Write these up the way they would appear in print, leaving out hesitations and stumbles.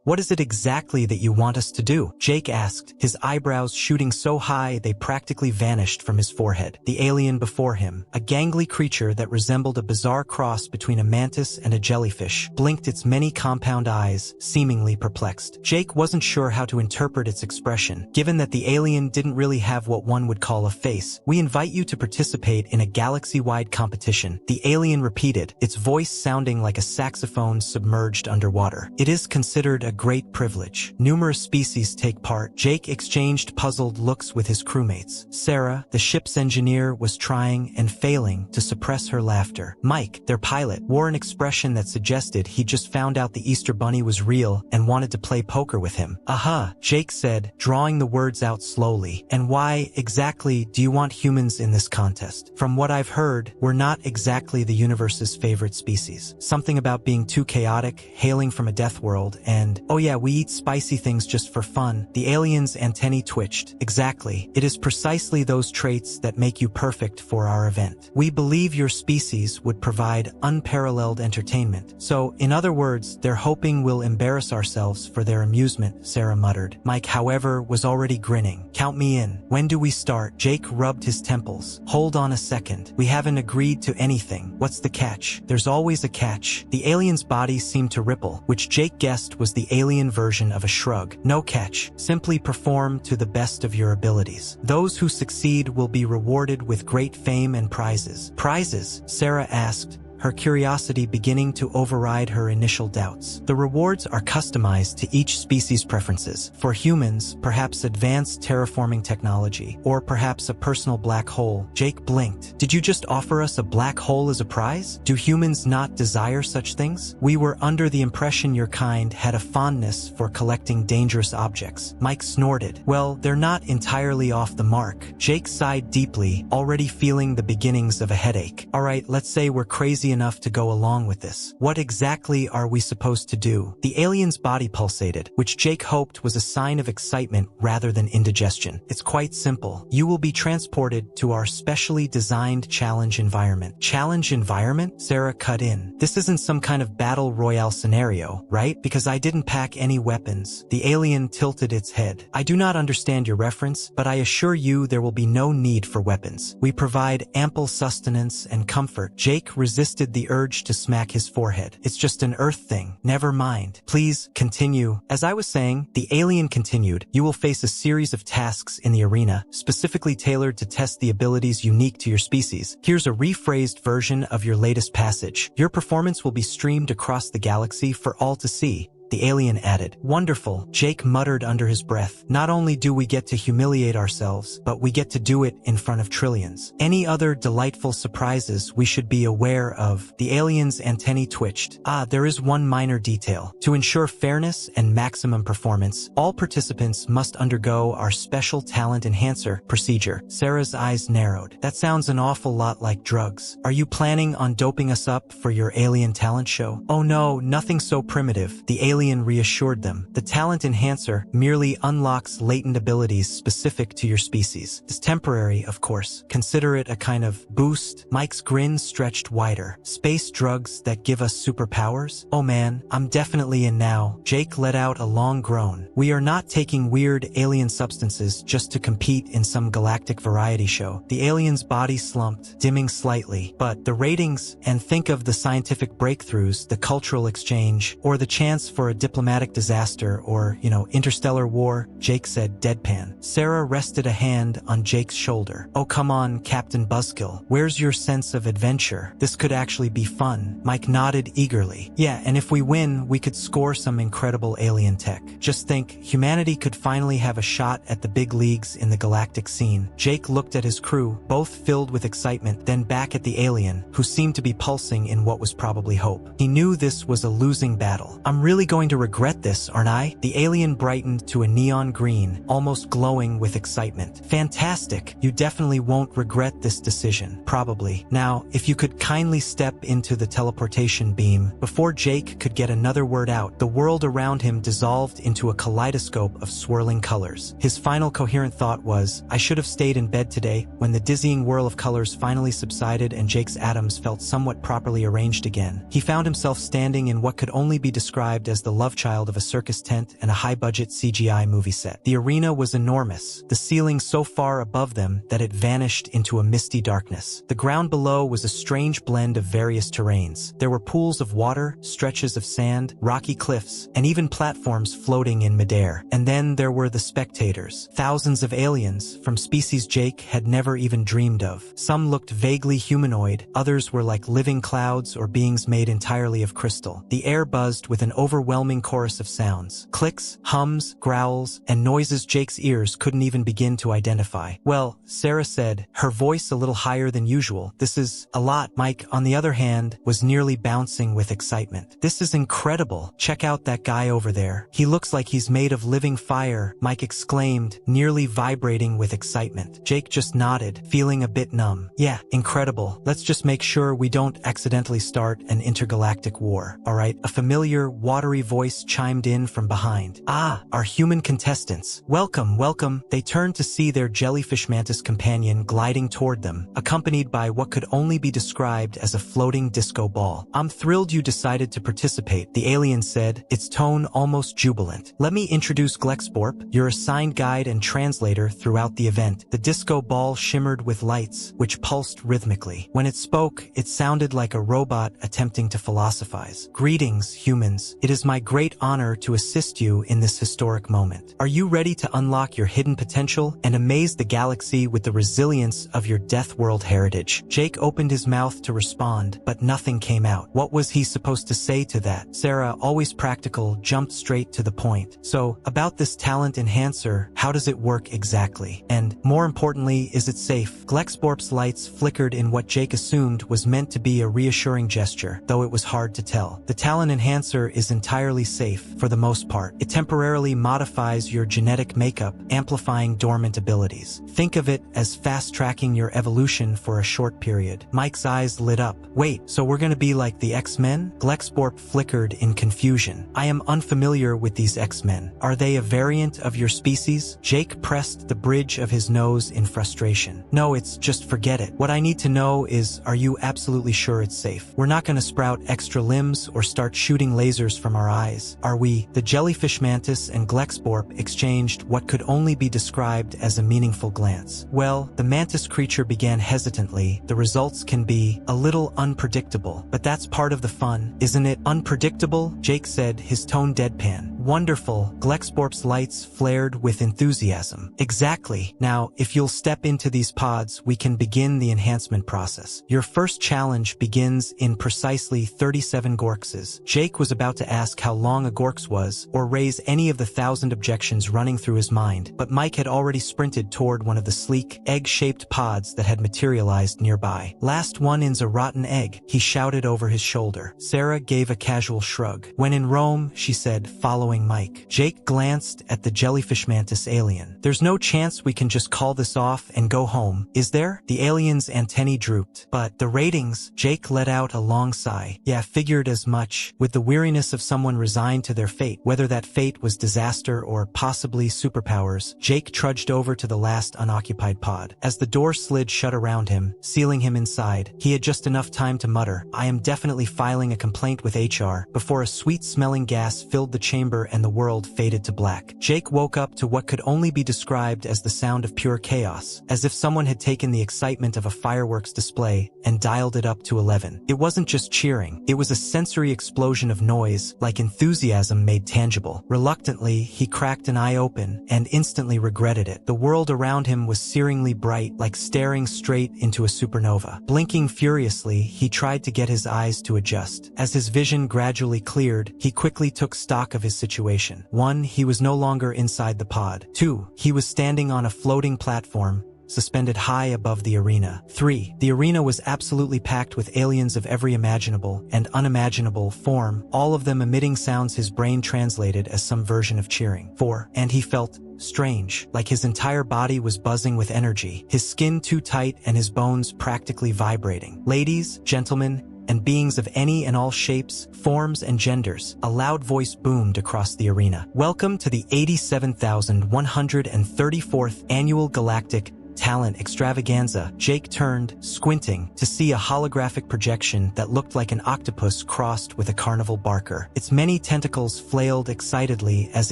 What is it exactly that you want us to do? Jake asked, his eyebrows shooting so high they practically vanished from his forehead. The alien before him, a gangly creature that resembled a bizarre cross between a mantis and a jellyfish, blinked its many compound eyes, seemingly perplexed. Jake wasn't sure how to interpret its expression, given that the alien didn't really have what one would call a face. We invite you to participate in a galaxy-wide competition, the alien repeated, its voice sounding like a saxophone submerged underwater. It is considered a great privilege. Numerous species take part. Jake exchanged puzzled looks with his crewmates. Sarah, the ship's engineer, was trying and failing to suppress her laughter. Mike, their pilot, wore an expression that suggested he just found out the Easter Bunny was real and wanted to play poker with him. Aha, Jake said, drawing the words out slowly. And why exactly do you want humans in this contest? From what I've heard, we're not exactly the universe's favorite species. Something about being too chaotic, hailing from a death world, and, oh yeah, we eat spicy things just for fun. The alien's antennae twitched. Exactly. It is precisely those traits that make you perfect for our event. We believe your species would provide unparalleled entertainment. So, in other words, they're hoping we'll embarrass ourselves for their amusement, Sarah muttered. Mike, however, was already grinning. Count me in. When do we start? Jake rubbed his temples. Hold on a second. We haven't agreed to anything. What's the catch? There's always a catch. The alien's body seemed to ripple, which Jake guessed was the alien version of a shrug. No catch. Simply perform to the best of your abilities. Those who succeed will be rewarded with great fame and prizes. Prizes? Sarah asked, her curiosity beginning to override her initial doubts. The rewards are customized to each species' preferences. For humans, perhaps advanced terraforming technology, or perhaps a personal black hole. Jake blinked. Did you just offer us a black hole as a prize? Do humans not desire such things? We were under the impression your kind had a fondness for collecting dangerous objects. Mike snorted. Well, they're not entirely off the mark. Jake sighed deeply, already feeling the beginnings of a headache. All right, let's say we're crazy enough to go along with this. What exactly are we supposed to do? The alien's body pulsated, which Jake hoped was a sign of excitement rather than indigestion. It's quite simple. You will be transported to our specially designed challenge environment. Challenge environment? Sarah cut in. This isn't some kind of battle royale scenario, right? Because I didn't pack any weapons. The alien tilted its head. I do not understand your reference, but I assure you there will be no need for weapons. We provide ample sustenance and comfort. Jake resisted the urge to smack his forehead. It's just an Earth thing. Never mind. Please, continue. As I was saying, the alien continued. You will face a series of tasks in the arena, specifically tailored to test the abilities unique to your species. Here's a rephrased version of your latest passage. Your performance will be streamed across the galaxy for all to see. The alien added. Wonderful, Jake muttered under his breath. Not only do we get to humiliate ourselves, but we get to do it in front of trillions. Any other delightful surprises we should be aware of? The alien's antennae twitched. There is one minor detail. To ensure fairness and maximum performance, all participants must undergo our special talent enhancer procedure. Sarah's eyes narrowed. That sounds an awful lot like drugs. Are you planning on doping us up for your alien talent show? Oh no, nothing so primitive. The alien reassured them. The talent enhancer merely unlocks latent abilities specific to your species. It's temporary, of course. Consider it a kind of boost. Mike's grin stretched wider. Space drugs that give us superpowers? Oh man, I'm definitely in now. Jake let out a long groan. We are not taking weird alien substances just to compete in some galactic variety show. The alien's body slumped, dimming slightly. But the ratings, and think of the scientific breakthroughs, the cultural exchange, or the chance for a diplomatic disaster or, interstellar war, Jake said deadpan. Sarah rested a hand on Jake's shoulder. Oh, come on, Captain Buzzkill. Where's your sense of adventure? This could actually be fun. Mike nodded eagerly. Yeah, and if we win, we could score some incredible alien tech. Just think, humanity could finally have a shot at the big leagues in the galactic scene. Jake looked at his crew, both filled with excitement, then back at the alien, who seemed to be pulsing in what was probably hope. He knew this was a losing battle. I'm really going to regret this, aren't I? The alien brightened to a neon green, almost glowing with excitement. Fantastic. You definitely won't regret this decision. Probably. Now, if you could kindly step into the teleportation beam. Before Jake could get another word out, the world around him dissolved into a kaleidoscope of swirling colors. His final coherent thought was, I should have stayed in bed today. When the dizzying whirl of colors finally subsided and Jake's atoms felt somewhat properly arranged again, he found himself standing in what could only be described as as the love child of a circus tent and a high-budget CGI movie set. The arena was enormous, the ceiling so far above them that it vanished into a misty darkness. The ground below was a strange blend of various terrains. There were pools of water, stretches of sand, rocky cliffs, and even platforms floating in midair. And then there were the spectators. Thousands of aliens, from species Jake had never even dreamed of. Some looked vaguely humanoid, others were like living clouds or beings made entirely of crystal. The air buzzed with an overwhelming chorus of sounds. Clicks, hums, growls, and noises Jake's ears couldn't even begin to identify. Well, Sarah said, her voice a little higher than usual. This is a lot. Mike, on the other hand, was nearly bouncing with excitement. This is incredible. Check out that guy over there. He looks like he's made of living fire, Mike exclaimed, nearly vibrating with excitement. Jake just nodded, feeling a bit numb. Yeah, incredible. Let's just make sure we don't accidentally start an intergalactic war, alright? A familiar, watery voice chimed in from behind. Ah, our human contestants. Welcome, welcome. They turned to see their jellyfish mantis companion gliding toward them, accompanied by what could only be described as a floating disco ball. I'm thrilled you decided to participate, the alien said, its tone almost jubilant. Let me introduce Glexborp, your assigned guide and translator throughout the event. The disco ball shimmered with lights, which pulsed rhythmically. When it spoke, it sounded like a robot attempting to philosophize. Greetings, humans. It is my great honor to assist you in this historic moment. Are you ready to unlock your hidden potential and amaze the galaxy with the resilience of your Deathworld heritage? Jake opened his mouth to respond, but nothing came out. What was he supposed to say to that? Sarah, always practical, jumped straight to the point. So, about this talent enhancer, how does it work exactly? And, more importantly, is it safe? Glexborp's lights flickered in what Jake assumed was meant to be a reassuring gesture, though it was hard to tell. The talent enhancer is entirely safe, for the most part. It temporarily modifies your genetic makeup, amplifying dormant abilities. Think of it as fast-tracking your evolution for a short period. Mike's eyes lit up. Wait, so we're gonna be like the X-Men? Glexborp flickered in confusion. I am unfamiliar with these X-Men. Are they a variant of your species? Jake pressed the bridge of his nose in frustration. No, it's just forget it. What I need to know is, are you absolutely sure it's safe? We're not gonna sprout extra limbs or start shooting lasers from our eyes, are we? The jellyfish mantis and Glexborp exchanged what could only be described as a meaningful glance. Well, the mantis creature began hesitantly. The results can be a little unpredictable, but that's part of the fun, isn't it? Unpredictable? Jake said, his tone deadpan. Wonderful. Glexborp's lights flared with enthusiasm. Exactly. Now, if you'll step into these pods, we can begin the enhancement process. Your first challenge begins in precisely 37 gorxes. Jake was about to ask how long a gorx was, or raise any of the 1,000 objections running through his mind, but Mike had already sprinted toward one of the sleek, egg-shaped pods that had materialized nearby. Last one in's a rotten egg, he shouted over his shoulder. Sarah gave a casual shrug. When in Rome, she said, following Mike. Jake glanced at the jellyfish mantis alien. There's no chance we can just call this off and go home, is there? The alien's antennae drooped. But the ratings, Jake let out a long sigh. Yeah, figured as much. With the weariness of someone resigned to their fate, whether that fate was disaster or possibly superpowers, Jake trudged over to the last unoccupied pod. As the door slid shut around him, sealing him inside, he had just enough time to mutter, I am definitely filing a complaint with HR, before a sweet-smelling gas filled the chamber and the world faded to black. Jake woke up to what could only be described as the sound of pure chaos, as if someone had taken the excitement of a fireworks display and dialed it up to 11. It wasn't just cheering, it was a sensory explosion of noise, like enthusiasm made tangible. Reluctantly, he cracked an eye open and instantly regretted it. The world around him was searingly bright, like staring straight into a supernova. Blinking furiously, he tried to get his eyes to adjust. As his vision gradually cleared, he quickly took stock of his situation. 1. He was no longer inside the pod. 2. He was standing on a floating platform, suspended high above the arena. 3. The arena was absolutely packed with aliens of every imaginable and unimaginable form, all of them emitting sounds his brain translated as some version of cheering. 4. And he felt strange, like his entire body was buzzing with energy, his skin too tight and his bones practically vibrating. Ladies, gentlemen, and beings of any and all shapes, forms, and genders, a loud voice boomed across the arena. Welcome to the 87,134th Annual Galactic talent extravaganza. Jake turned, squinting, to see a holographic projection that looked like an octopus crossed with a carnival barker. Its many tentacles flailed excitedly as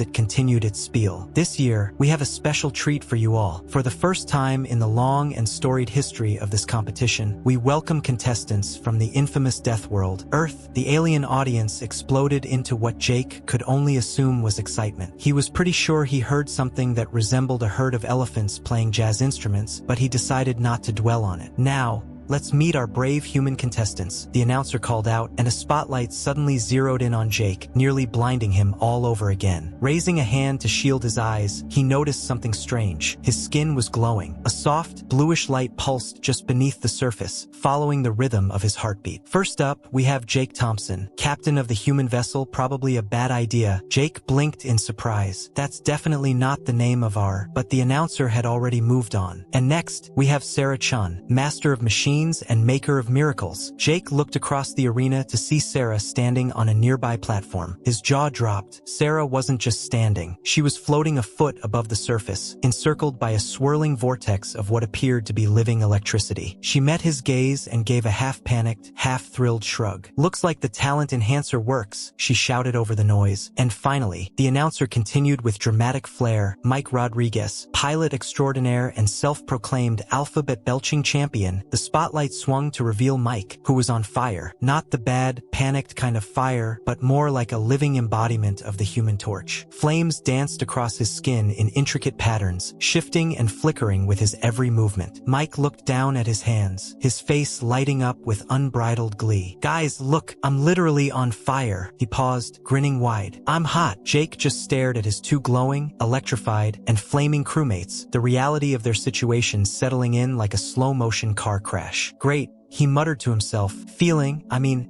it continued its spiel. This year, we have a special treat for you all. For the first time in the long and storied history of this competition, we welcome contestants from the infamous Death World, Earth. The alien audience exploded into what Jake could only assume was excitement. He was pretty sure he heard something that resembled a herd of elephants playing jazz instruments, but he decided not to dwell on it. Now, let's meet our brave human contestants, the announcer called out, and a spotlight suddenly zeroed in on Jake, nearly blinding him all over again. Raising a hand to shield his eyes, he noticed something strange. His skin was glowing. A soft, bluish light pulsed just beneath the surface, following the rhythm of his heartbeat. First up, we have Jake Thompson, captain of the human vessel. Probably a bad idea. Jake blinked in surprise. That's definitely not the name of our, but the announcer had already moved on. And next, we have Sarah Chun, master of machines and maker of miracles. Jake looked across the arena to see Sarah standing on a nearby platform. His jaw dropped. Sarah wasn't just standing. She was floating a foot above the surface, encircled by a swirling vortex of what appeared to be living electricity. She met his gaze and gave a half-panicked, half-thrilled shrug. Looks like the talent enhancer works, she shouted over the noise. And finally, the announcer continued with dramatic flair. Mike Rodriguez, pilot extraordinaire and self-proclaimed alphabet-belching champion. The spotlight swung to reveal Mike, who was on fire. Not the bad, panicked kind of fire, but more like a living embodiment of the Human Torch. Flames danced across his skin in intricate patterns, shifting and flickering with his every movement. Mike looked down at his hands, his face lighting up with unbridled glee. Guys, look, I'm literally on fire. He paused, grinning wide. I'm hot. Jake just stared at his two glowing, electrified, and flaming crewmates, the reality of their situation settling in like a slow-motion car crash. Great, he muttered to himself,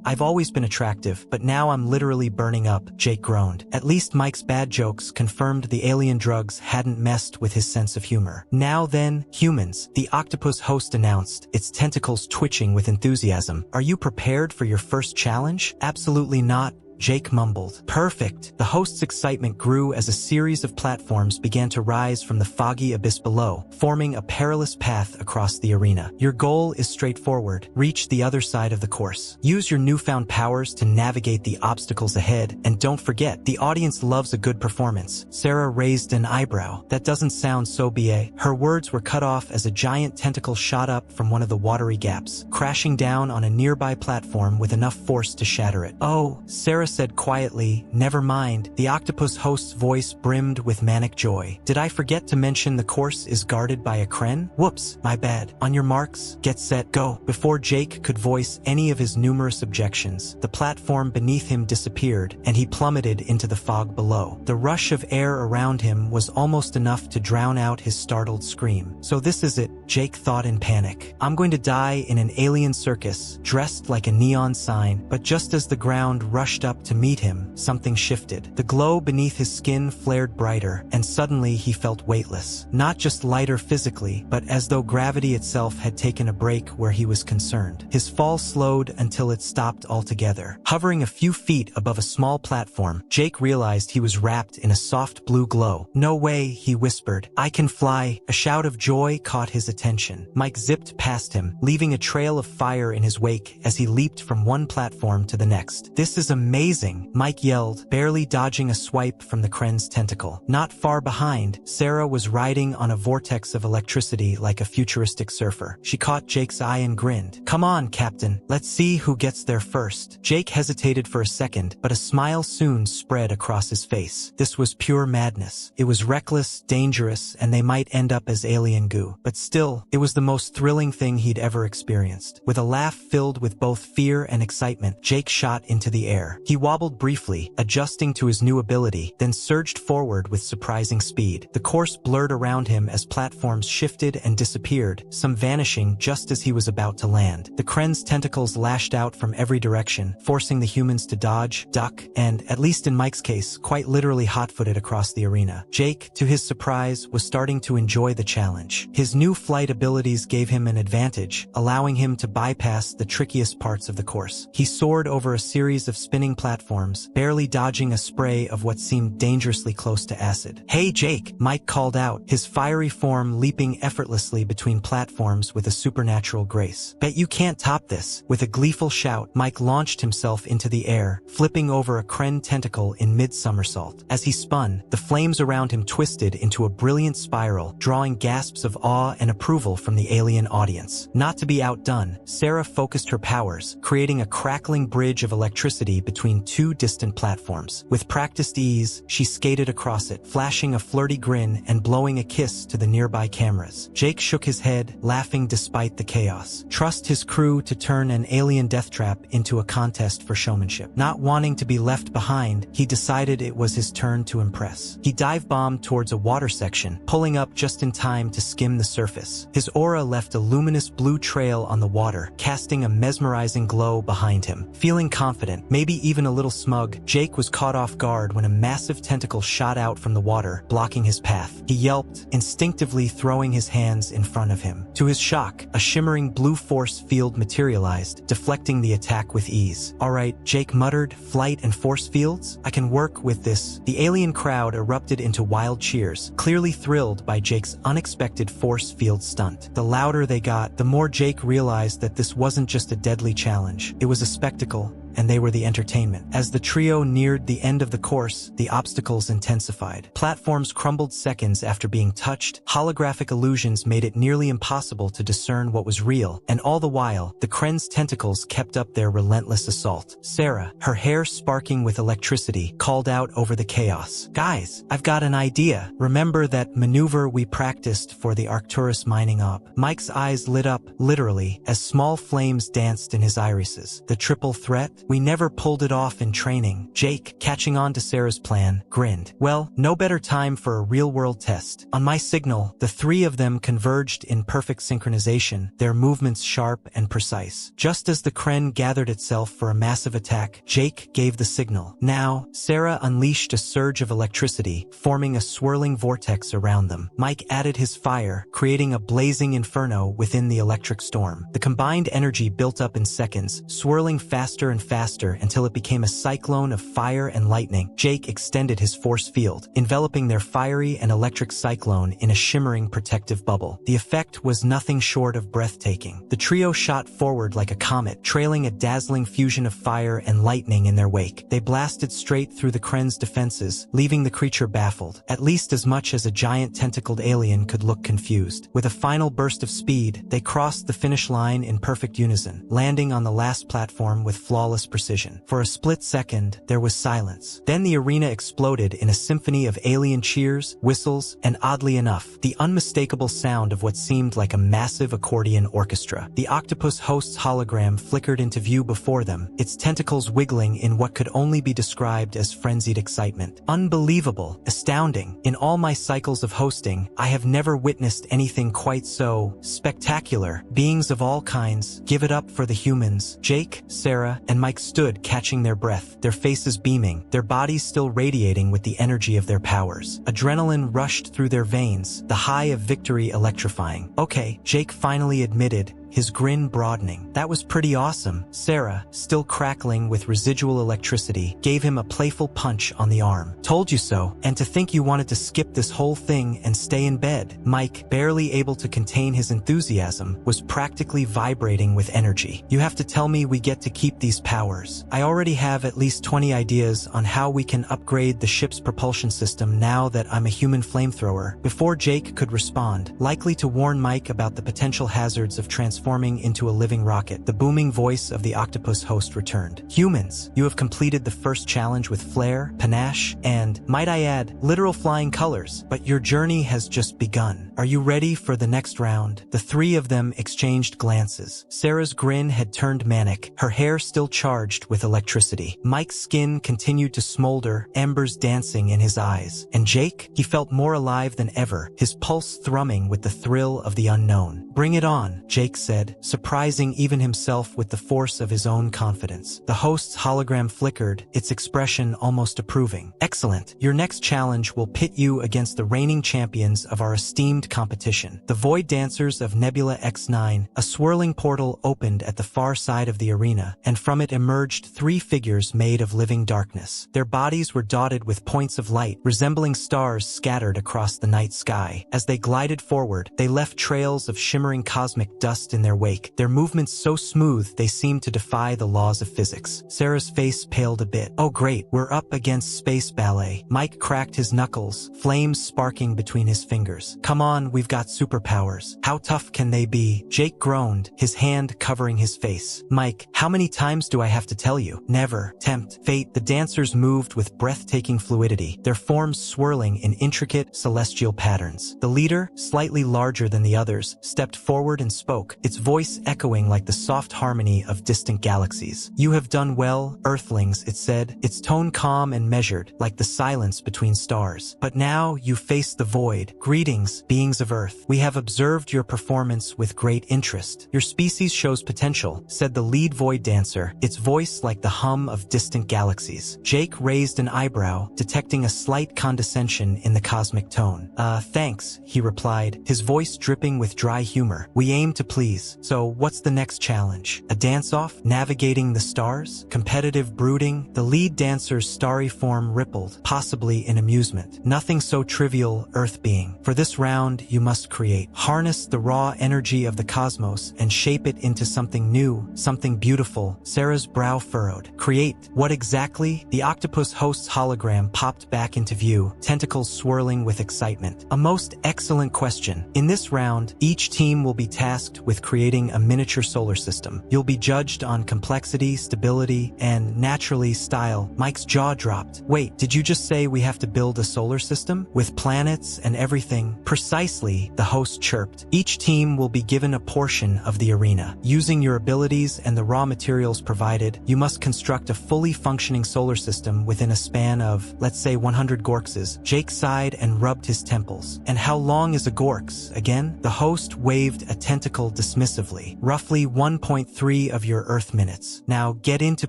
I've always been attractive, but now I'm literally burning up. Jake groaned. At least Mike's bad jokes confirmed the alien drugs hadn't messed with his sense of humor. Now then, humans, the octopus host announced, its tentacles twitching with enthusiasm. Are you prepared for your first challenge? Absolutely not. Jake mumbled. Perfect. The host's excitement grew as a series of platforms began to rise from the foggy abyss below, forming a perilous path across the arena. Your goal is straightforward. Reach the other side of the course. Use your newfound powers to navigate the obstacles ahead, and don't forget, the audience loves a good performance. Sarah raised an eyebrow. That doesn't sound so BA. Her words were cut off as a giant tentacle shot up from one of the watery gaps, crashing down on a nearby platform with enough force to shatter it. Oh, Sarah said quietly, never mind. The octopus host's voice brimmed with manic joy. Did I forget to mention the course is guarded by a Kren? Whoops, my bad. On your marks, get set, go. Before Jake could voice any of his numerous objections, the platform beneath him disappeared, and he plummeted into the fog below. The rush of air around him was almost enough to drown out his startled scream. So this is it, Jake thought in panic. I'm going to die in an alien circus, dressed like a neon sign. But just as the ground rushed up to meet him, something shifted. The glow beneath his skin flared brighter, and suddenly he felt weightless. Not just lighter physically, but as though gravity itself had taken a break where he was concerned. His fall slowed until it stopped altogether. Hovering a few feet above a small platform, Jake realized he was wrapped in a soft blue glow. No way, he whispered. I can fly. A shout of joy caught his attention. Mike zipped past him, leaving a trail of fire in his wake as he leaped from one platform to the next. This is amazing, Mike yelled, barely dodging a swipe from the Kren's tentacle. Not far behind, Sarah was riding on a vortex of electricity like a futuristic surfer. She caught Jake's eye and grinned. Come on, Captain. Let's see who gets there first. Jake hesitated for a second, but a smile soon spread across his face. This was pure madness. It was reckless, dangerous, and they might end up as alien goo. But still, it was the most thrilling thing he'd ever experienced. With a laugh filled with both fear and excitement, Jake shot into the air. He wobbled briefly, adjusting to his new ability, then surged forward with surprising speed. The course blurred around him as platforms shifted and disappeared, some vanishing just as he was about to land. The Kren's tentacles lashed out from every direction, forcing the humans to dodge, duck, and, at least in Mike's case, quite literally hot-footed across the arena. Jake, to his surprise, was starting to enjoy the challenge. His new flight abilities gave him an advantage, allowing him to bypass the trickiest parts of the course. He soared over a series of spinning platforms, barely dodging a spray of what seemed dangerously close to acid. "Hey, Jake," Mike called out, his fiery form leaping effortlessly between platforms with a supernatural grace. "Bet you can't top this." With a gleeful shout, Mike launched himself into the air, flipping over a Kren tentacle in mid-somersault. As he spun, the flames around him twisted into a brilliant spiral, drawing gasps of awe and approval from the alien audience. Not to be outdone, Sarah focused her powers, creating a crackling bridge of electricity between two distant platforms. With practiced ease, she skated across it, flashing a flirty grin and blowing a kiss to the nearby cameras. Jake shook his head, laughing despite the chaos. Trust his crew to turn an alien death trap into a contest for showmanship. Not wanting to be left behind, he decided it was his turn to impress. He dive-bombed towards a water section, pulling up just in time to skim the surface. His aura left a luminous blue trail on the water, casting a mesmerizing glow behind him. Feeling confident, maybe even a little smug, Jake was caught off guard when a massive tentacle shot out from the water, blocking his path. He yelped, instinctively throwing his hands in front of him. To his shock, a shimmering blue force field materialized, deflecting the attack with ease. "Alright," Jake muttered, "flight and force fields? I can work with this." The alien crowd erupted into wild cheers, clearly thrilled by Jake's unexpected force field stunt. The louder they got, the more Jake realized that this wasn't just a deadly challenge. It was a spectacle, and they were the entertainment. As the trio neared the end of the course, the obstacles intensified. Platforms crumbled seconds after being touched, holographic illusions made it nearly impossible to discern what was real, and all the while, the Kren's tentacles kept up their relentless assault. Sarah, her hair sparking with electricity, called out over the chaos. "Guys, I've got an idea. Remember that maneuver we practiced for the Arcturus mining op?" Mike's eyes lit up, literally, as small flames danced in his irises. The triple threat? "We never pulled it off in training." Jake, catching on to Sarah's plan, grinned. "Well, no better time for a real-world test." On my signal, the three of them converged in perfect synchronization, their movements sharp and precise. Just as the Kren gathered itself for a massive attack, Jake gave the signal. Now, Sarah unleashed a surge of electricity, forming a swirling vortex around them. Mike added his fire, creating a blazing inferno within the electric storm. The combined energy built up in seconds, swirling faster and faster until it became a cyclone of fire and lightning. Jake extended his force field, enveloping their fiery and electric cyclone in a shimmering protective bubble. The effect was nothing short of breathtaking. The trio shot forward like a comet, trailing a dazzling fusion of fire and lightning in their wake. They blasted straight through the Kren's defenses, leaving the creature baffled, at least as much as a giant tentacled alien could look confused. With a final burst of speed, they crossed the finish line in perfect unison, landing on the last platform with flawless precision. For a split second, there was silence. Then the arena exploded in a symphony of alien cheers, whistles, and oddly enough, the unmistakable sound of what seemed like a massive accordion orchestra. The octopus host's hologram flickered into view before them, its tentacles wiggling in what could only be described as frenzied excitement. Unbelievable, astounding. In all my cycles of hosting, I have never witnessed anything quite so spectacular. Beings of all kinds, give it up for the humans. Jake, Sarah, and Mike stood catching their breath, their faces beaming, their bodies still radiating with the energy of their powers. Adrenaline rushed through their veins, the high of victory electrifying. "Okay," Jake finally admitted, his grin broadening. "That was pretty awesome." Sarah, still crackling with residual electricity, gave him a playful punch on the arm. "Told you so. And to think you wanted to skip this whole thing and stay in bed." Mike, barely able to contain his enthusiasm, was practically vibrating with energy. "You have to tell me we get to keep these powers. I already have at least 20 ideas on how we can upgrade the ship's propulsion system now that I'm a human flamethrower." Before Jake could respond, likely to warn Mike about the potential hazards of transforming into a living rocket, the booming voice of the octopus host returned. "Humans, you have completed the first challenge with flair, panache, and, might I add, literal flying colors, but your journey has just begun. Are you ready for the next round?" The three of them exchanged glances. Sarah's grin had turned manic, her hair still charged with electricity. Mike's skin continued to smolder, embers dancing in his eyes. And Jake? He felt more alive than ever, his pulse thrumming with the thrill of the unknown. Bring it on, Jake said, surprising even himself with the force of his own confidence. The host's hologram flickered, its expression almost approving. Excellent. Your next challenge will pit you against the reigning champions of our esteemed competition, the Void Dancers of Nebula X9. A swirling portal opened at the far side of the arena, and from it emerged 3 figures made of living darkness. Their bodies were dotted with points of light, resembling stars scattered across the night sky. As they glided forward, they left trails of shimmering cosmic dust in their wake, their movements so smooth they seemed to defy the laws of physics. Sarah's face paled a bit. Oh great, we're up against space ballet. Mike cracked his knuckles, flames sparking between his fingers. Come on, we've got superpowers. How tough can they be? Jake groaned, his hand covering his face. Mike, how many times do I have to tell you? Never tempt fate. The dancers moved with breathtaking fluidity, their forms swirling in intricate celestial patterns. The leader, slightly larger than the others, stepped forward and spoke, its voice echoing like the soft harmony of distant galaxies. You have done well, Earthlings, it said, its tone calm and measured, like the silence between stars. But now you face the void. Greetings, beings of Earth. We have observed your performance with great interest. Your species shows potential, said the lead void dancer, its voice like the hum of distant galaxies. Jake raised an eyebrow, detecting a slight condescension in the cosmic tone. Thanks, he replied, his voice dripping with dry humor. We aim to please. So what's the next challenge? A dance-off? Navigating the stars? Competitive brooding? The lead dancer's starry form rippled, possibly in amusement. Nothing so trivial, Earth being. For this round, you must create. Harness the raw energy of the cosmos and shape it into something new, something beautiful. Sarah's brow furrowed. Create. What exactly? The octopus host's hologram popped back into view, tentacles swirling with excitement. A most excellent question. In this round, each team will be tasked with creating a miniature solar system. You'll be judged on complexity, stability, and, naturally, style. Mike's jaw dropped. Wait, did you just say we have to build a solar system? With planets and everything? Precisely, the host chirped. Each team will be given a portion of the arena. Using your abilities and the raw materials provided, you must construct a fully functioning solar system within a span of, let's say, 100 gorxes. Jake sighed and rubbed his temples. And how long is a gorx, again? The host waved a tentacle dismissively. Roughly 1.3 of your Earth minutes. Now get into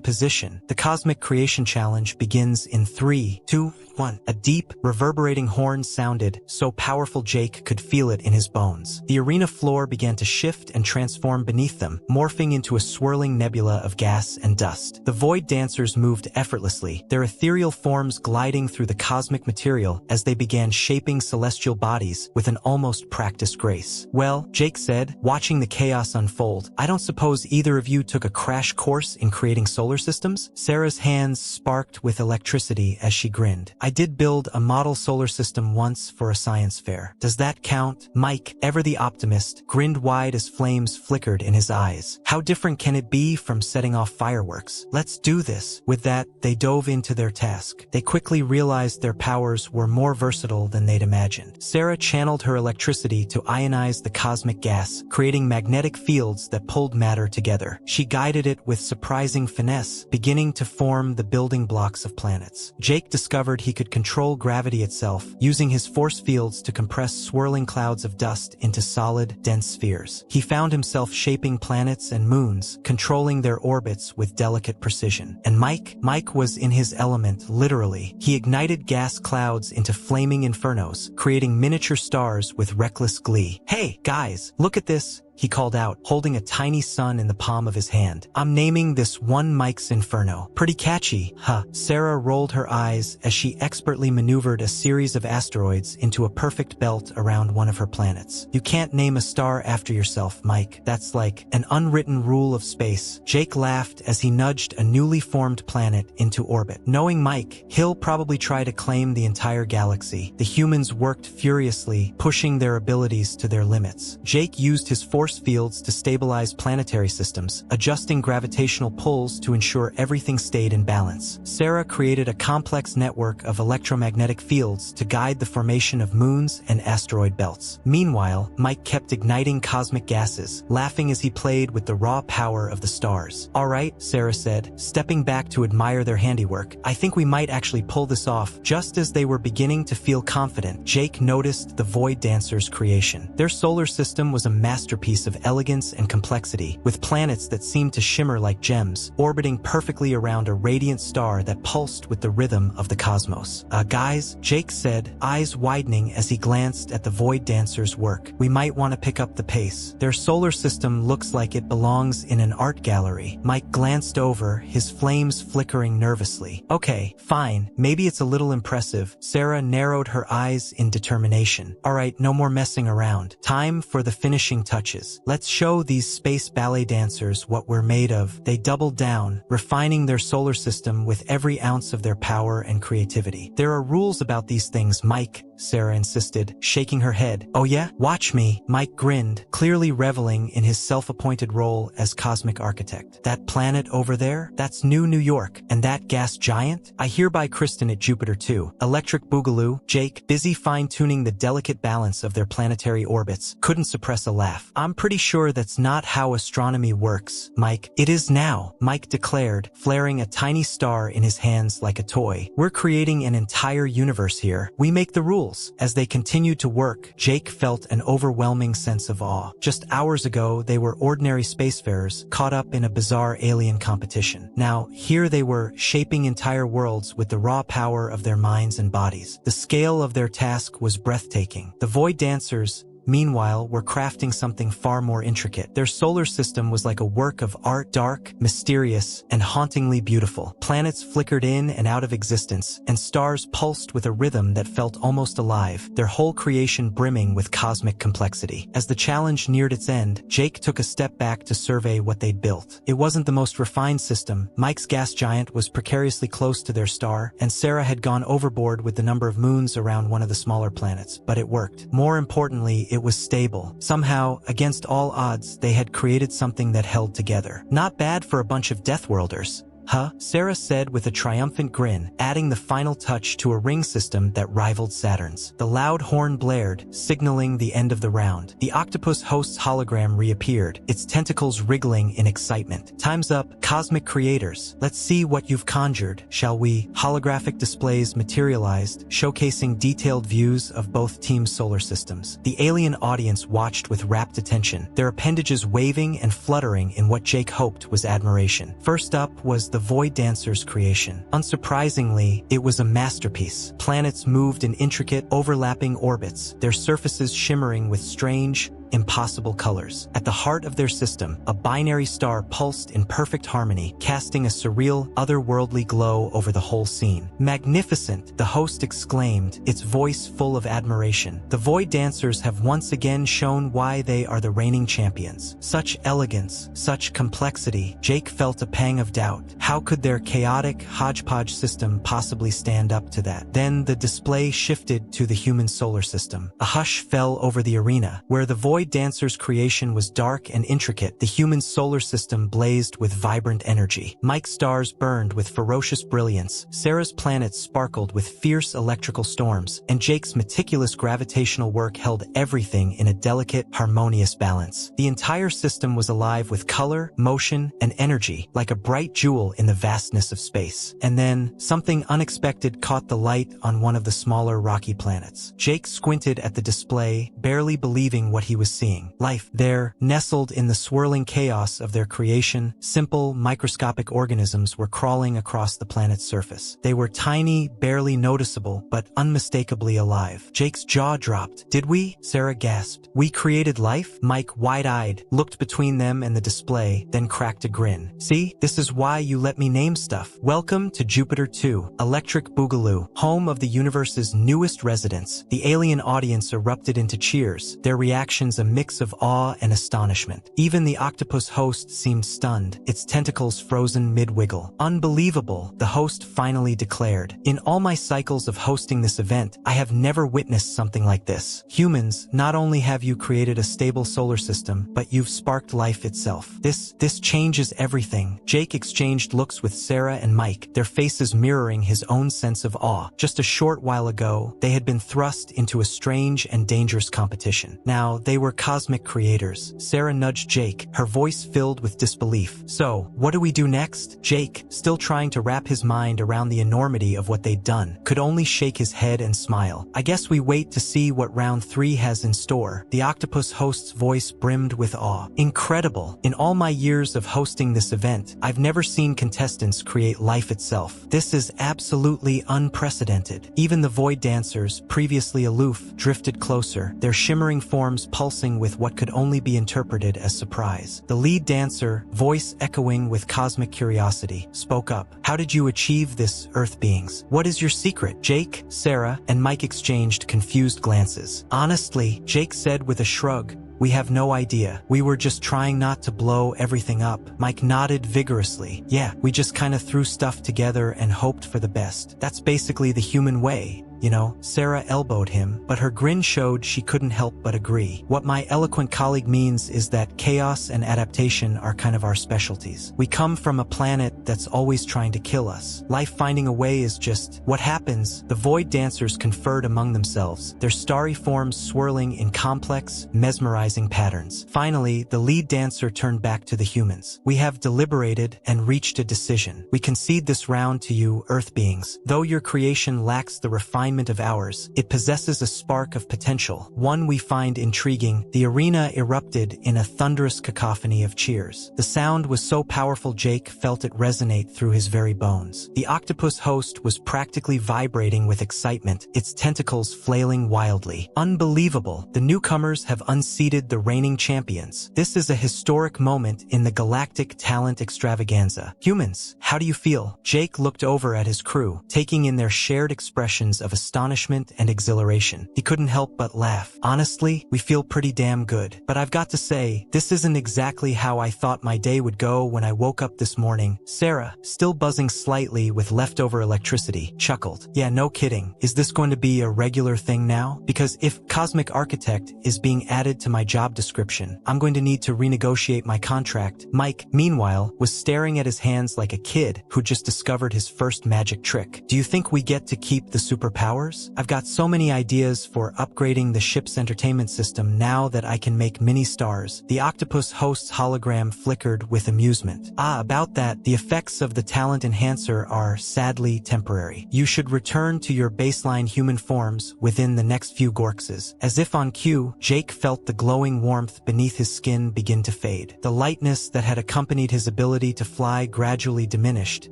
position. The Cosmic Creation Challenge begins in 3, 2, 1. A deep, reverberating horn sounded, so powerful Jake could feel it in his bones. The arena floor began to shift and transform beneath them, morphing into a swirling nebula of gas and dust. The void dancers moved effortlessly, their ethereal forms gliding through the cosmic material as they began shaping celestial bodies with an almost practiced grace. Well, Jake said, watching the chaos unfold, I don't suppose either of you took a crash course in creating solar systems? Sarah's hands sparked with electricity as she grinned. I did build a model solar system once for a science fair. Does that count? Mike, ever the optimist, grinned wide as flames flickered in his eyes. How different can it be from setting off fireworks? Let's do this. With that, they dove into their task. They quickly realized their powers were more versatile than they'd imagined. Sarah channeled her electricity to ionize the cosmic gas, creating magnetic fields that pulled matter together. She guided it with surprising finesse, beginning to form the building blocks of planets. Jake discovered he could control gravity itself, using his force fields to compress swirling clouds of dust into solid, dense spheres. He found himself shaping planets and moons, controlling their orbits with delicate precision. And Mike was in his element, literally. He ignited gas clouds into flaming infernos, creating miniature stars with reckless glee. Hey, guys, look at this, he called out, holding a tiny sun in the palm of his hand. I'm naming this one Mike's Inferno. Pretty catchy, huh? Sarah rolled her eyes as she expertly maneuvered a series of asteroids into a perfect belt around one of her planets. You can't name a star after yourself, Mike. That's like an unwritten rule of space. Jake laughed as he nudged a newly formed planet into orbit. Knowing Mike, he'll probably try to claim the entire galaxy. The humans worked furiously, pushing their abilities to their limits. Jake used his force fields to stabilize planetary systems, adjusting gravitational pulls to ensure everything stayed in balance. Sarah created a complex network of electromagnetic fields to guide the formation of moons and asteroid belts. Meanwhile, Mike kept igniting cosmic gases, laughing as he played with the raw power of the stars. All right, Sarah said, stepping back to admire their handiwork. I think we might actually pull this off. Just as they were beginning to feel confident, Jake noticed the Void Dancers' creation. Their solar system was a masterpiece masterpiece of elegance and complexity, with planets that seemed to shimmer like gems, orbiting perfectly around a radiant star that pulsed with the rhythm of the cosmos. Guys, Jake said, eyes widening as he glanced at the Void Dancer's work. We might want to pick up the pace. Their solar system looks like it belongs in an art gallery. Mike glanced over, his flames flickering nervously. Okay, fine, maybe it's a little impressive. Sarah narrowed her eyes in determination. Alright, no more messing around. Time for the finishing touches. Let's show these space ballet dancers what we're made of. They doubled down, refining their solar system with every ounce of their power and creativity. There are rules about these things, Mike, Sarah insisted, shaking her head. Oh yeah? Watch me. Mike grinned, clearly reveling in his self-appointed role as cosmic architect. That planet over there? That's New York. And that gas giant? I hereby christen it Jupiter too. Electric Boogaloo, Jake, busy fine-tuning the delicate balance of their planetary orbits, couldn't suppress a laugh. I'm pretty sure that's not how astronomy works, Mike. It is now, Mike declared, flaring a tiny star in his hands like a toy. We're creating an entire universe here. We make the rules. As they continued to work, Jake felt an overwhelming sense of awe. Just hours ago, they were ordinary spacefarers caught up in a bizarre alien competition. Now, here they were, shaping entire worlds with the raw power of their minds and bodies. The scale of their task was breathtaking. The Void Dancers, meanwhile, were crafting something far more intricate. Their solar system was like a work of art, dark, mysterious, and hauntingly beautiful. Planets flickered in and out of existence, and stars pulsed with a rhythm that felt almost alive, their whole creation brimming with cosmic complexity. As the challenge neared its end, Jake took a step back to survey what they'd built. It wasn't the most refined system. Mike's gas giant was precariously close to their star, and Sarah had gone overboard with the number of moons around one of the smaller planets, but it worked. More importantly, it was stable. Somehow, against all odds, they had created something that held together. Not bad for a bunch of Deathworlders. Huh? Sarah said with a triumphant grin, adding the final touch to a ring system that rivaled Saturn's. The loud horn blared, signaling the end of the round. The octopus host's hologram reappeared, its tentacles wriggling in excitement. Time's up, cosmic creators. Let's see what you've conjured, shall we? Holographic displays materialized, showcasing detailed views of both teams' solar systems. The alien audience watched with rapt attention, their appendages waving and fluttering in what Jake hoped was admiration. First up was the Void Dancer's creation. Unsurprisingly, it was a masterpiece. Planets moved in intricate, overlapping orbits, their surfaces shimmering with strange, impossible colors. At the heart of their system, a binary star pulsed in perfect harmony, casting a surreal, otherworldly glow over the whole scene. Magnificent, the host exclaimed, its voice full of admiration. The Void Dancers have once again shown why they are the reigning champions. Such elegance, such complexity. Jake felt a pang of doubt. How could their chaotic, hodgepodge system possibly stand up to that? Then the display shifted to the human solar system. A hush fell over the arena, where the Void Dancer's creation was dark and intricate. The human solar system blazed with vibrant energy. Mike's stars burned with ferocious brilliance. Sarah's planets sparkled with fierce electrical storms, and Jake's meticulous gravitational work held everything in a delicate, harmonious balance. The entire system was alive with color, motion, and energy, like a bright jewel in the vastness of space. And then, something unexpected caught the light on one of the smaller rocky planets. Jake squinted at the display, barely believing what he was seeing. Life. There, nestled in the swirling chaos of their creation, simple, microscopic organisms were crawling across the planet's surface. They were tiny, barely noticeable, but unmistakably alive. Jake's jaw dropped. Did we? Sarah gasped. We created life? Mike, wide-eyed, looked between them and the display, then cracked a grin. See? This is why you let me name stuff. Welcome to Jupiter 2, Electric Boogaloo, home of the universe's newest residents. The alien audience erupted into cheers, their reactions a mix of awe and astonishment. Even the octopus host seemed stunned, its tentacles frozen mid-wiggle. Unbelievable, the host finally declared. In all my cycles of hosting this event, I have never witnessed something like this. Humans, not only have you created a stable solar system, but you've sparked life itself. This changes everything. Jake exchanged looks with Sarah and Mike, their faces mirroring his own sense of awe. Just a short while ago, they had been thrust into a strange and dangerous competition. Now, they were cosmic creators. Sarah nudged Jake, her voice filled with disbelief. So, what do we do next? Jake, still trying to wrap his mind around the enormity of what they'd done, could only shake his head and smile. I guess we wait to see what round 3 has in store. The octopus host's voice brimmed with awe. Incredible. In all my years of hosting this event, I've never seen contestants create life itself. This is absolutely unprecedented. Even the void dancers, previously aloof, drifted closer, their shimmering forms pulsing with what could only be interpreted as surprise. The lead dancer, voice echoing with cosmic curiosity, spoke up. How did you achieve this, Earth beings? What is your secret? Jake, Sarah, and Mike exchanged confused glances. Honestly, Jake said with a shrug, we have no idea. We were just trying not to blow everything up. Mike nodded vigorously. Yeah, we just kind of threw stuff together and hoped for the best. That's basically the human way. You know, Sarah elbowed him, but her grin showed she couldn't help but agree. What my eloquent colleague means is that chaos and adaptation are kind of our specialties. We come from a planet that's always trying to kill us. Life finding a way is just what happens. The void dancers conferred among themselves, their starry forms swirling in complex, mesmerizing patterns. Finally, the lead dancer turned back to the humans. We have deliberated and reached a decision. We concede this round to you, Earth beings. Though your creation lacks the refinement of ours, it possesses a spark of potential, one we find intriguing. The arena erupted in a thunderous cacophony of cheers. The sound was so powerful Jake felt it resonate through his very bones. The octopus host was practically vibrating with excitement, its tentacles flailing wildly. Unbelievable! The newcomers have unseated the reigning champions. This is a historic moment in the Galactic talent extravaganza. Humans, how do you feel? Jake looked over at his crew, taking in their shared expressions of astonishment and exhilaration. He couldn't help but laugh. Honestly, we feel pretty damn good. But I've got to say, this isn't exactly how I thought my day would go when I woke up this morning. Sarah, still buzzing slightly with leftover electricity, chuckled. Yeah, no kidding. Is this going to be a regular thing now? Because if Cosmic Architect is being added to my job description, I'm going to need to renegotiate my contract. Mike, meanwhile, was staring at his hands like a kid who just discovered his first magic trick. Do you think we get to keep the superpowers? I've got so many ideas for upgrading the ship's entertainment system now that I can make mini stars. The octopus host's hologram flickered with amusement. About that, the effects of the talent enhancer are sadly temporary. You should return to your baseline human forms within the next few gorkses. As if on cue, Jake felt the glowing warmth beneath his skin begin to fade. The lightness that had accompanied his ability to fly gradually diminished,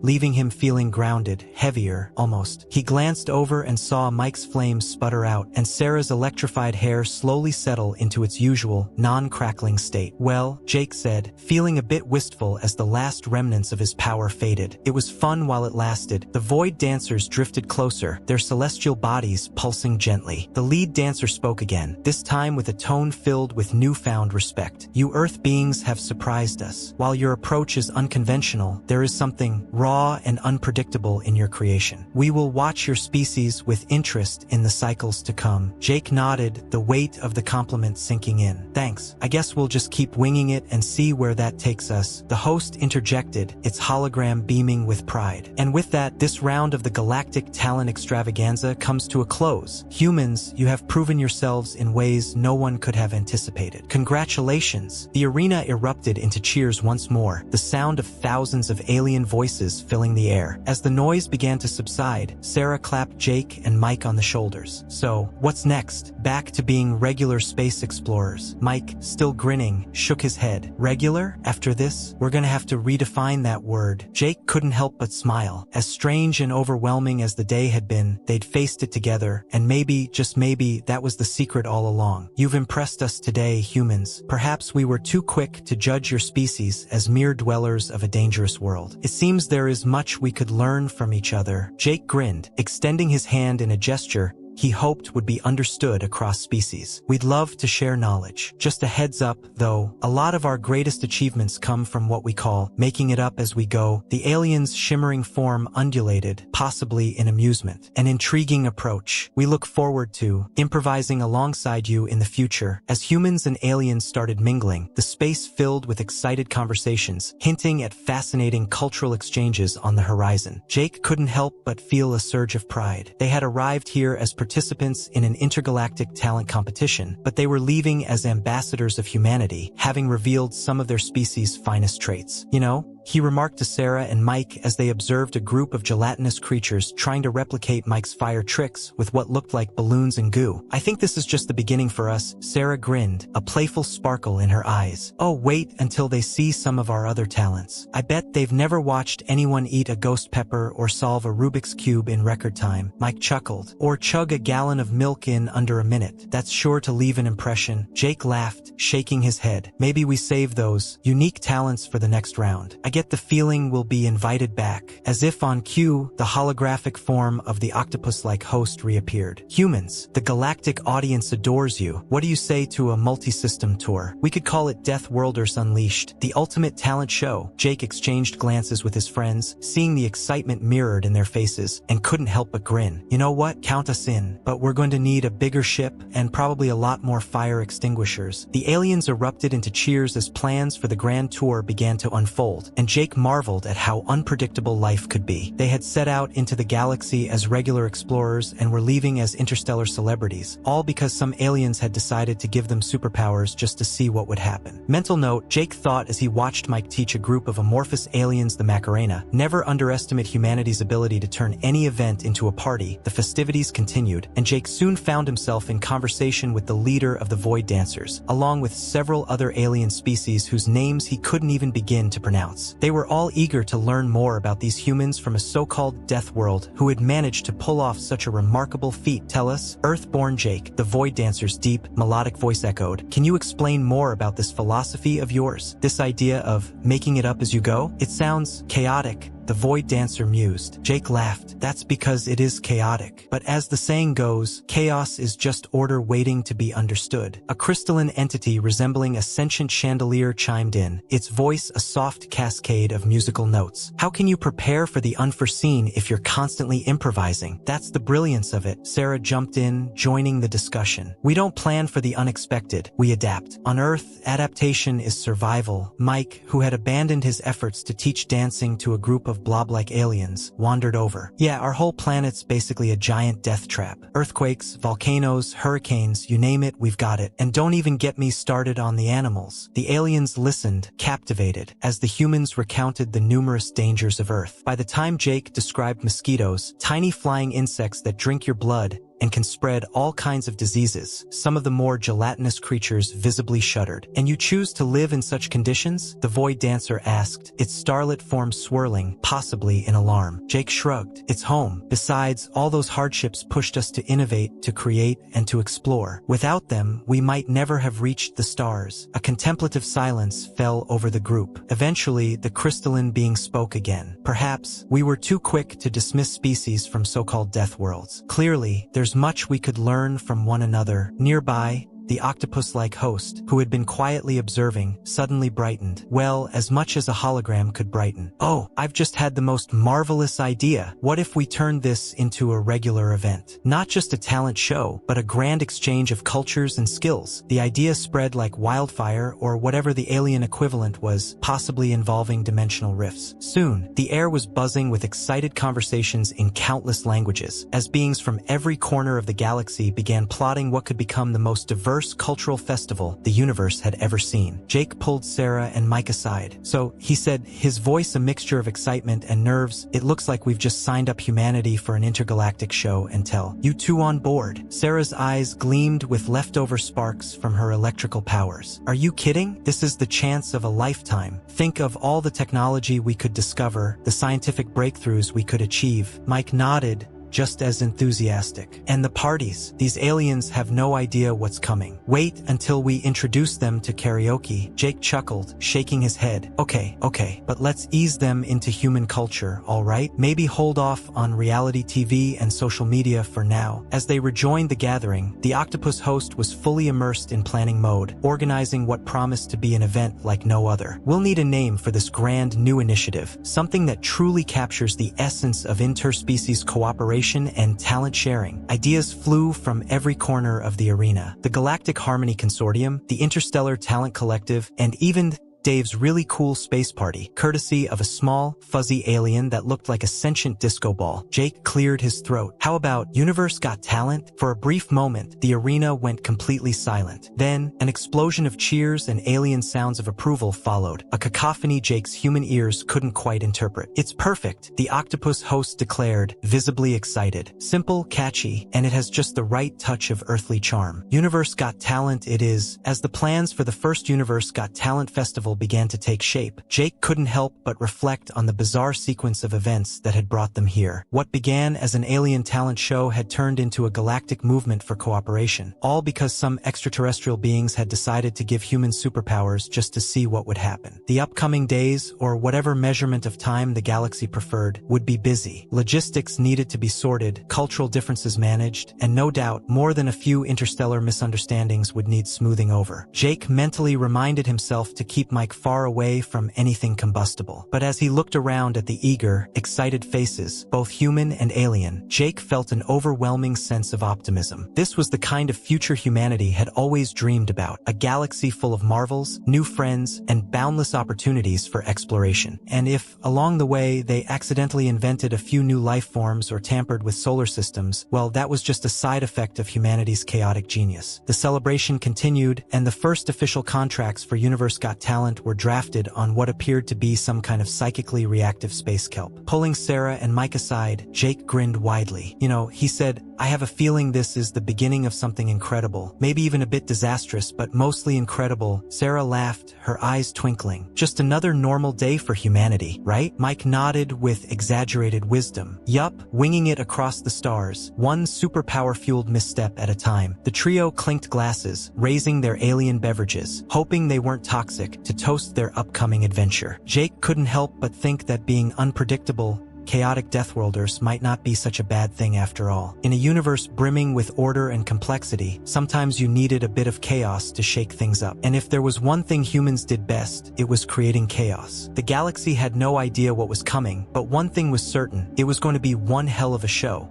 leaving him feeling grounded, heavier, almost. He glanced over and saw Mike's flames sputter out, and Sarah's electrified hair slowly settle into its usual, non-crackling state. Well, Jake said, feeling a bit wistful as the last remnants of his power faded. It was fun while it lasted. The void dancers drifted closer, their celestial bodies pulsing gently. The lead dancer spoke again, this time with a tone filled with newfound respect. You Earth beings have surprised us. While your approach is unconventional, there is something raw and unpredictable in your creation. We will watch your species with interest in the cycles to come. Jake nodded, the weight of the compliment sinking in. Thanks. I guess we'll just keep winging it and see where that takes us. The host interjected, its hologram beaming with pride. And with that, this round of the Galactic talent extravaganza comes to a close. Humans, you have proven yourselves in ways no one could have anticipated. Congratulations. The arena erupted into cheers once more, the sound of thousands of alien voices filling the air. As the noise began to subside, Sarah clapped Jake and Mike on the shoulders. So, what's next? Back to being regular space explorers. Mike, still grinning, shook his head. Regular? After this, we're gonna have to redefine that word. Jake couldn't help but smile. As strange and overwhelming as the day had been, they'd faced it together, and maybe, just maybe, that was the secret all along. You've impressed us today, humans. Perhaps we were too quick to judge your species as mere dwellers of a dangerous world. It seems there is much we could learn from each other. Jake grinned, extending his hand in a gesture he hoped would be understood across species. We'd love to share knowledge. Just a heads up, though, a lot of our greatest achievements come from what we call making it up as we go. The alien's shimmering form undulated, possibly in amusement. An intriguing approach. We look forward to improvising alongside you in the future. As humans and aliens started mingling, the space filled with excited conversations, hinting at fascinating cultural exchanges on the horizon. Jake couldn't help but feel a surge of pride. They had arrived here as participants participants in an intergalactic talent competition, but they were leaving as ambassadors of humanity, having revealed some of their species' finest traits. You know, he remarked to Sarah and Mike as they observed a group of gelatinous creatures trying to replicate Mike's fire tricks with what looked like balloons and goo. I think this is just the beginning for us, Sarah grinned, a playful sparkle in her eyes. Oh, wait until they see some of our other talents. I bet they've never watched anyone eat a ghost pepper or solve a Rubik's Cube in record time, Mike chuckled. Or chug a gallon of milk in under a minute. That's sure to leave an impression. Jake laughed, shaking his head. Maybe we save those unique talents for the next round. I get the feeling we'll be invited back. As if on cue, the holographic form of the octopus-like host reappeared. Humans, the galactic audience adores you. What do you say to a multi-system tour? We could call it Deathworlders Unleashed, the ultimate talent show. Jake exchanged glances with his friends, seeing the excitement mirrored in their faces, and couldn't help but grin. You know what? Count us in. But we're going to need a bigger ship and probably a lot more fire extinguishers. The aliens erupted into cheers as plans for the grand tour began to unfold, and Jake marveled at how unpredictable life could be. They had set out into the galaxy as regular explorers and were leaving as interstellar celebrities, all because some aliens had decided to give them superpowers just to see what would happen. Mental note, Jake thought as he watched Mike teach a group of amorphous aliens the Macarena. Never underestimate humanity's ability to turn any event into a party. The festivities continued, and Jake soon found himself in conversation with the leader of the Void Dancers, along with several other alien species whose names he couldn't even begin to pronounce. They were all eager to learn more about these humans from a so-called death world who had managed to pull off such a remarkable feat. Tell us, Earthborn Jake, the Void Dancer's deep, melodic voice echoed. Can you explain more about this philosophy of yours? This idea of making it up as you go? It sounds chaotic. The Void Dancer mused. Jake laughed. That's because it is chaotic. But as the saying goes, chaos is just order waiting to be understood. A crystalline entity resembling a sentient chandelier chimed in, its voice a soft cascade of musical notes. How can you prepare for the unforeseen if you're constantly improvising? That's the brilliance of it. Sarah jumped in, joining the discussion. We don't plan for the unexpected. We adapt. On Earth, adaptation is survival. Mike, who had abandoned his efforts to teach dancing to a group of blob-like aliens, wandered over. Yeah, our whole planet's basically a giant death trap. Earthquakes, volcanoes, hurricanes, you name it, we've got it. And don't even get me started on the animals. The aliens listened, captivated, as the humans recounted the numerous dangers of Earth. By the time Jake described mosquitoes, tiny flying insects that drink your blood, and can spread all kinds of diseases, some of the more gelatinous creatures visibly shuddered. And you choose to live in such conditions? The Void Dancer asked, its starlit form swirling, possibly in alarm. Jake shrugged. It's home. Besides, all those hardships pushed us to innovate, to create, and to explore. Without them, we might never have reached the stars. A contemplative silence fell over the group. Eventually, the crystalline being spoke again. Perhaps we were too quick to dismiss species from so-called death worlds. Clearly, there's much we could learn from one another. Nearby, the octopus-like host, who had been quietly observing, suddenly brightened. Well, as much as a hologram could brighten. Oh, I've just had the most marvelous idea. What if we turned this into a regular event? Not just a talent show, but a grand exchange of cultures and skills. The idea spread like wildfire, or whatever the alien equivalent was, possibly involving dimensional rifts. Soon, the air was buzzing with excited conversations in countless languages, as beings from every corner of the galaxy began plotting what could become the most diverse cultural festival the universe had ever seen. Jake pulled Sarah and Mike aside. So, he said, his voice a mixture of excitement and nerves, it looks like we've just signed up humanity for an intergalactic show and tell. You two on board? Sarah's eyes gleamed with leftover sparks from her electrical powers. Are you kidding? This is the chance of a lifetime. Think of all the technology we could discover, the scientific breakthroughs we could achieve. Mike nodded, just as enthusiastic. And the parties. These aliens have no idea what's coming. Wait until we introduce them to karaoke. Jake chuckled, shaking his head. Okay, but let's ease them into human culture, all right? Maybe hold off on reality TV and social media for now. As they rejoined the gathering, the octopus host was fully immersed in planning mode, organizing what promised to be an event like no other. We'll need a name for this grand new initiative, something that truly captures the essence of interspecies cooperation and talent sharing. Ideas flew from every corner of the arena. The Galactic Harmony Consortium, the Interstellar Talent Collective, and even Dave's really cool space party, courtesy of a small, fuzzy alien that looked like a sentient disco ball. Jake cleared his throat. How about Universe Got Talent? For a brief moment, the arena went completely silent. Then, an explosion of cheers and alien sounds of approval followed, a cacophony Jake's human ears couldn't quite interpret. It's perfect, the octopus host declared, visibly excited. Simple, catchy, and it has just the right touch of earthly charm. Universe Got Talent it is. As the plans for the first Universe Got Talent festival began to take shape, Jake couldn't help but reflect on the bizarre sequence of events that had brought them here. What began as an alien talent show had turned into a galactic movement for cooperation, all because some extraterrestrial beings had decided to give humans superpowers just to see what would happen. The upcoming days, or whatever measurement of time the galaxy preferred, would be busy. Logistics needed to be sorted, cultural differences managed, and no doubt, more than a few interstellar misunderstandings would need smoothing over. Jake mentally reminded himself to keep Mike far away from anything combustible. But as he looked around at the eager, excited faces, both human and alien, Jake felt an overwhelming sense of optimism. This was the kind of future humanity had always dreamed about, a galaxy full of marvels, new friends, and boundless opportunities for exploration. And if, along the way, they accidentally invented a few new life forms or tampered with solar systems, well, that was just a side effect of humanity's chaotic genius. The celebration continued, and the first official contracts for Universe Got Talent were drafted on what appeared to be some kind of psychically reactive space kelp. Pulling Sarah and Mike aside, Jake grinned widely. He said, I have a feeling this is the beginning of something incredible, maybe even a bit disastrous, but mostly incredible. Sarah laughed, her eyes twinkling. Just another normal day for humanity, right? Mike nodded with exaggerated wisdom. Yup, winging it across the stars, one superpower-fueled misstep at a time. The trio clinked glasses, raising their alien beverages, hoping they weren't toxic, to toast their upcoming adventure. Jake couldn't help but think that being unpredictable, chaotic Deathworlders might not be such a bad thing after all. In a universe brimming with order and complexity, sometimes you needed a bit of chaos to shake things up. And if there was one thing humans did best, it was creating chaos. The galaxy had no idea what was coming, but one thing was certain, it was going to be one hell of a show.